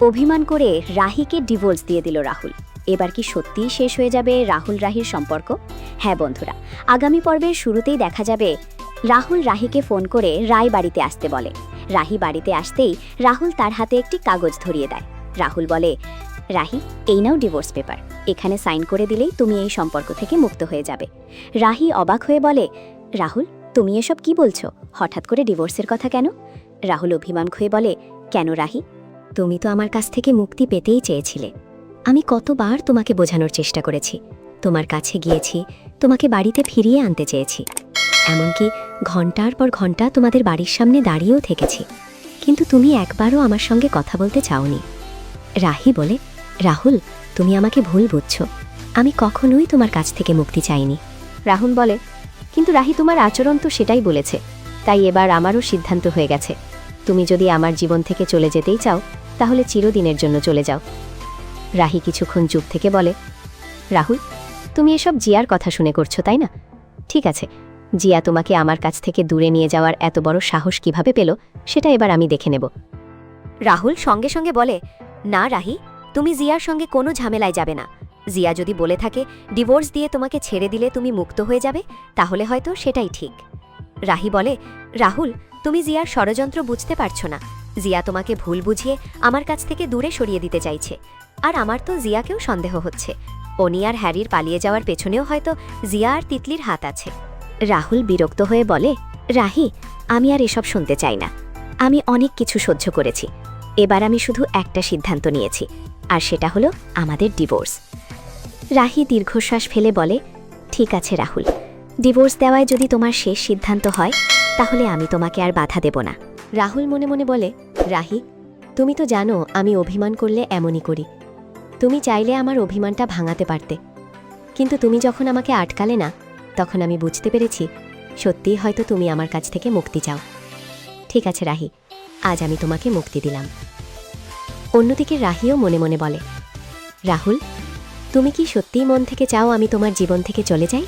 অভিমান করে রাহিকে ডিভোর্স দিয়ে দিল রাহুল। এবার কি সত্যিই শেষ হয়ে যাবে রাহুল রাহির সম্পর্ক? হ্যাঁ বন্ধুরা, আগামী পর্বের শুরুতেই দেখা যাবে রাহুল রাহিকে ফোন করে রায় বাড়িতে আসতে বলে। রাহি বাড়িতে আসতেই রাহুল তার হাতে একটি কাগজ ধরিয়ে দেয়। রাহুল বলে, রাহি, এই নাও ডিভোর্স পেপার, এখানে সাইন করে দিলেই তুমি এই সম্পর্ক থেকে মুক্ত হয়ে যাবে। রাহি অবাক হয়ে বলে, রাহুল, তুমি এসব কি বলছো? হঠাৎ করে ডিভোর্সের কথা কেন? রাহুল অভিমান হয়ে বলে, কেন রাহি? তুমি তো আমার কাছ থেকে মুক্তি পেতেই চেয়েছিলে। আমি কতবার তোমাকে বোঝানোর চেষ্টা করেছি, তোমার কাছে গিয়েছি, তোমাকে বাড়িতে ফিরিয়ে আনতে চেয়েছি, এমনকি ঘন্টার পর ঘন্টা তোমাদের বাড়ির সামনে দাঁড়িয়েও থেকেছি, কিন্তু তুমি একবারও আমার সঙ্গে কথা বলতে চাওনি। রাহি বলে, রাহুল, তুমি আমাকে ভুল বুঝছো, আমি কখনোই তোমার কাছ থেকে মুক্তি চাইনি। রাহুল বলে, কিন্তু রাহি, তোমার আচরণ তো সেটাই বলেছে, তাই এবার আমারও সিদ্ধান্ত হয়ে গেছে। তুমি যদি আমার জীবন থেকে চলে যেতেই চাও, তাহলে চিরদিনের জন্য চলে যাও। রাহি কিছুক্ষণ চুপ থেকে বলে, রাহুল, তুমি এসব জিয়ার কথা শুনে করছো, তাই না? ঠিক আছে, জিয়া তোমাকে আমার কাছ থেকে দূরে নিয়ে যাওয়ার এত বড় সাহস কিভাবে পেল, সেটা এবার আমি দেখে নেব। রাহুল সঙ্গে সঙ্গে বলে, না রাহি, তুমি জিয়ার সঙ্গে কোনো ঝামেলায় যাবে না। জিয়া যদি বলে থাকে ডিভোর্স দিয়ে তোমাকে ছেড়ে দিলে তুমি মুক্ত হয়ে যাবে, তাহলে হয়তো সেটাই ঠিক। রাহি বলে, রাহুল, তুমি জিয়ার ষড়যন্ত্র বুঝতে পারছো না। জিয়া তোমাকে ভুল বুঝিয়ে আমার কাছ থেকে দূরে সরিয়ে দিতে চাইছে। আর আমার তো জিয়াকেও সন্দেহ হচ্ছে, অনি আর হ্যারির পালিয়ে যাওয়ার পেছনেও হয়তো জিয়া আর তিতলির হাত আছে। রাহুল বিরক্ত হয়ে বলে, রাহি, আমি আর এসব শুনতে চাই না। আমি অনেক কিছু সহ্য করেছি, এবার আমি শুধু একটা সিদ্ধান্ত নিয়েছি, আর সেটা হলো আমাদের ডিভোর্স। রাহি দীর্ঘশ্বাস ফেলে বলে, ঠিক আছে রাহুল, ডিভোর্স দেওয়ায় যদি তোমার শেষ সিদ্ধান্ত হয়, তাহলে আমি তোমাকে আর বাধা দেব না। রাহুল মনে মনে বলে, রাহি, তুমি তো জানো আমি অভিমান করলে এমনই করি। তুমি চাইলে আমার অভিমানটা ভাঙাতে পারতে, কিন্তু তুমি যখন আমাকে আটকালে না, তখন আমি বুঝতে পেরেছি সত্যিই হয়তো তুমি আমার কাছ থেকে মুক্তি চাও। ঠিক আছে রাহি, আজ আমি তোমাকে মুক্তি দিলাম। অন্যদিকে রাহিও মনে মনে বলে, রাহুল, তুমি কি সত্যিই মন থেকে চাও আমি তোমার জীবন থেকে চলে যাই?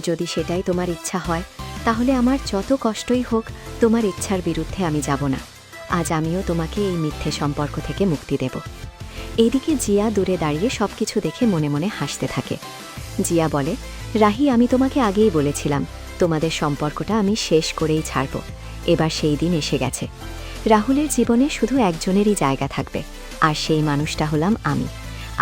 যদি সেটাই তোমার ইচ্ছা হয়, তাহলে আমার যত কষ্টই হোক, তোমার ইচ্ছার বিরুদ্ধে আমি যাব না। আজ আমিও তোমাকে এই মিথ্যে সম্পর্ক থেকে মুক্তি দেব। এদিকে জিয়া দূরে দাঁড়িয়ে সবকিছু দেখে মনে মনে হাসতে থাকে। জিয়া বলে, রাহি, আমি তোমাকে আগেই বলেছিলাম তোমাদের সম্পর্কটা আমি শেষ করেই ছাড়ব। এবার সেই দিন এসে গেছে। রাহুলের জীবনে শুধু একজনেরই জায়গা থাকবে, আর সেই মানুষটা হলাম আমি।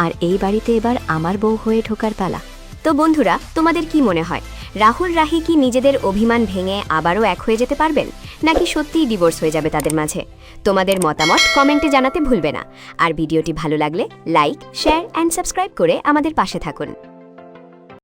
আর এই বাড়িতে এবার আমার বউ হয়ে ঢোকার পালা। তো বন্ধুরা, তোমাদের কি মনে হয়, রাহুল রাহি কি নিজেদের অভিমান ভেঙে আবারও এক হয়ে যেতে পারবেন, নাকি সত্যিই ডিভোর্স হয়ে যাবে তাদের মাঝে? তোমাদের মতামত কমেন্টে জানাতে ভুলবে না। আর ভিডিওটি ভালো লাগলে লাইক, শেয়ার অ্যান্ড সাবস্ক্রাইব করে আমাদের পাশে থাকুন।